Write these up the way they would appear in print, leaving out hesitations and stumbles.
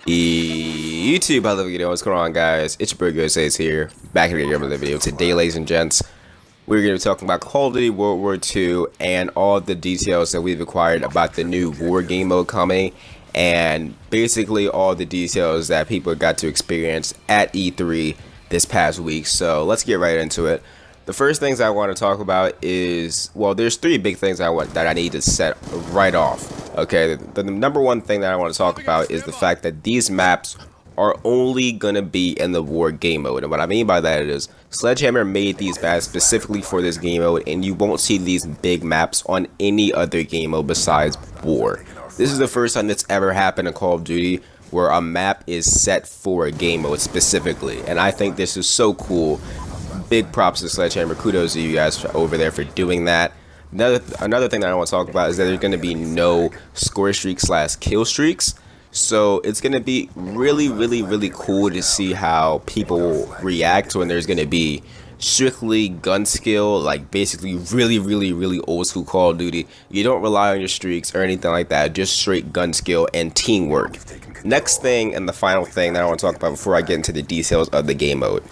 YouTube, how's it going? What's going on, guys? It's your boy Says here, back again with another video. Today, ladies and gents, we're going to be talking about Call of Duty World War II and all the details that we've acquired about the new War Game Mode coming, and basically all the details that people got to experience at E3 this past week. So let's get right into it. The first things I want to talk about is, well, there's three big things that I need to set right off. Okay, the number one thing that I want to talk about is the fact that these maps are only gonna be in the War game mode, and what I mean by that is Sledgehammer made these maps specifically for this game mode, and you won't see these big maps on any other game mode besides War. This is the first time that's ever happened in Call of Duty where a map is set for a game mode specifically, and I think this is so cool. Big props to Sledgehammer. Kudos to you guys over there for doing that. Another thing that I want to talk about is that there's going to be no score streaks / kill streaks. So it's going to be really cool to see how people react when there's going to be strictly gun skill, like basically really old school Call of Duty. You don't rely on your streaks or anything like that, just straight gun skill and teamwork. Next thing, and the final thing that I want to talk about before I get into the details of the game mode.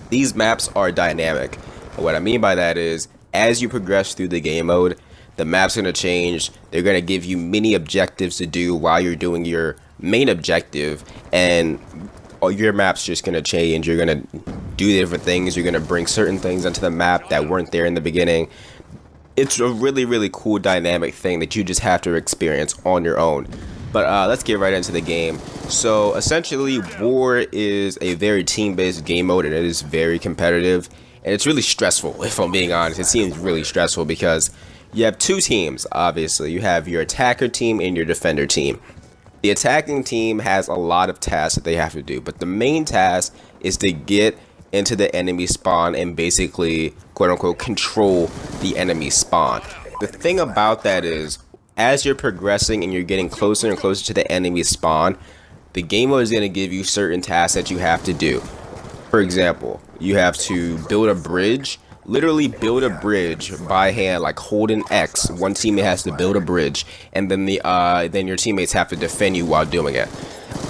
These maps are dynamic. What I mean by that is, as you progress through the game mode, the map's going to change. They're going to give you many objectives to do while you're doing your main objective, and your map's just going to change. You're going to do different things. You're going to bring certain things onto the map that weren't there in the beginning. It's a really cool dynamic thing that you just have to experience on your own. But let's get right into the game. So essentially, War is a very team-based game mode, and it is very competitive. And it's really stressful, if I'm being honest. It seems really stressful because you have two teams, obviously. You have your attacker team and your defender team. The attacking team has a lot of tasks that they have to do, but the main task is to get into the enemy spawn and basically, quote-unquote, control the enemy spawn. The thing about that is, as you're progressing and you're getting closer and closer to the enemy spawn, the game mode is going to give you certain tasks that you have to do. For example, you have to build a bridge, literally build a bridge by hand, like holding X. One teammate has to build a bridge, and then then your teammates have to defend you while doing it.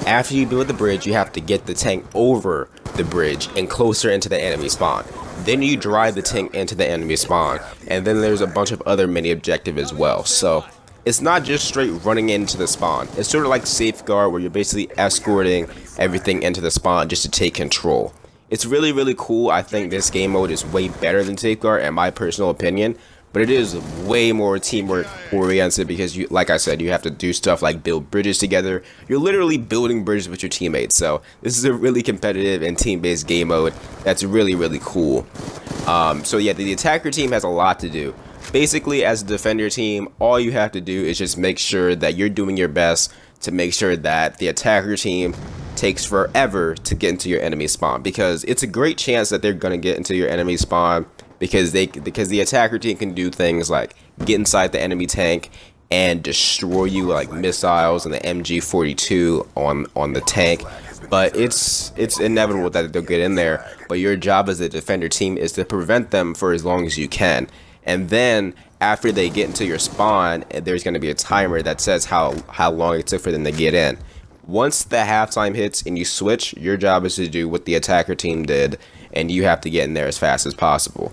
After you build the bridge, you have to get the tank over the bridge and closer into the enemy spawn. Then you drive the tank into the enemy spawn, and then there's a bunch of other mini objectives as well. So it's not just straight running into the spawn. It's sort of like Safeguard, where you're basically escorting everything into the spawn just to take control. It's really cool. I think this game mode is way better than Safeguard, in my personal opinion. But it is way more teamwork oriented because, like I said, you have to do stuff like build bridges together. You're literally building bridges with your teammates. So this is a really competitive and team-based game mode that's really cool. So yeah, the attacker team has a lot to do. Basically, as a defender team, all you have to do is just make sure that you're doing your best to make sure that the attacker team takes forever to get into your enemy spawn, because it's a great chance that they're going to get into your enemy spawn because the attacker team can do things like get inside the enemy tank and destroy you, like missiles and the MG42 on the tank. But it's inevitable that they'll get in there, but your job as a defender team is to prevent them for as long as you can. And then after they get into your spawn, there's going to be a timer that says how long it took for them to get in. Once the halftime hits and you switch, your job is to do what the attacker team did, and you have to get in there as fast as possible.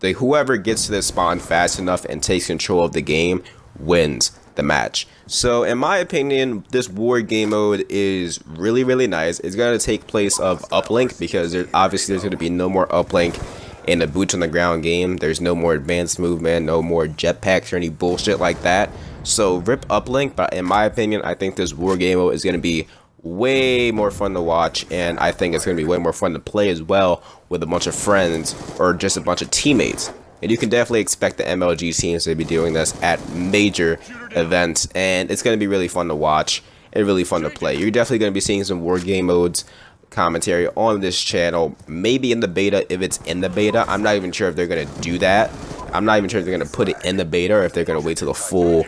Whoever gets to the spawn fast enough and takes control of the game wins the match. So in my opinion, this War game mode is really nice. It's going to take place of uplink, because obviously there's going to be no more uplink in a boots on the ground game. There's no more advanced movement, no more jetpacks or any bullshit like that. So rip uplink, but in my opinion, I think this War game mode is going to be way more fun to watch, and I think it's going to be way more fun to play as well with a bunch of friends or just a bunch of teammates. And you can definitely expect the MLG teams to be doing this at major events, and it's going to be really fun to watch and really fun to play. You're definitely going to be seeing some War game modes commentary on this channel, maybe in the beta, if it's in the beta. I'm not even sure if they're going to do that. I'm not even sure if they're going to put it in the beta or if they're going to wait till the full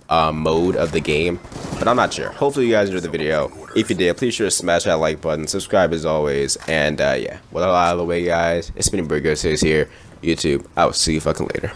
mode of the game, but I'm not sure. Hopefully you guys enjoyed the video. If you did, please sure to smash that like button, subscribe as always, and yeah, well, out of the way, guys, it's been Says here, YouTube. I will see you fucking later.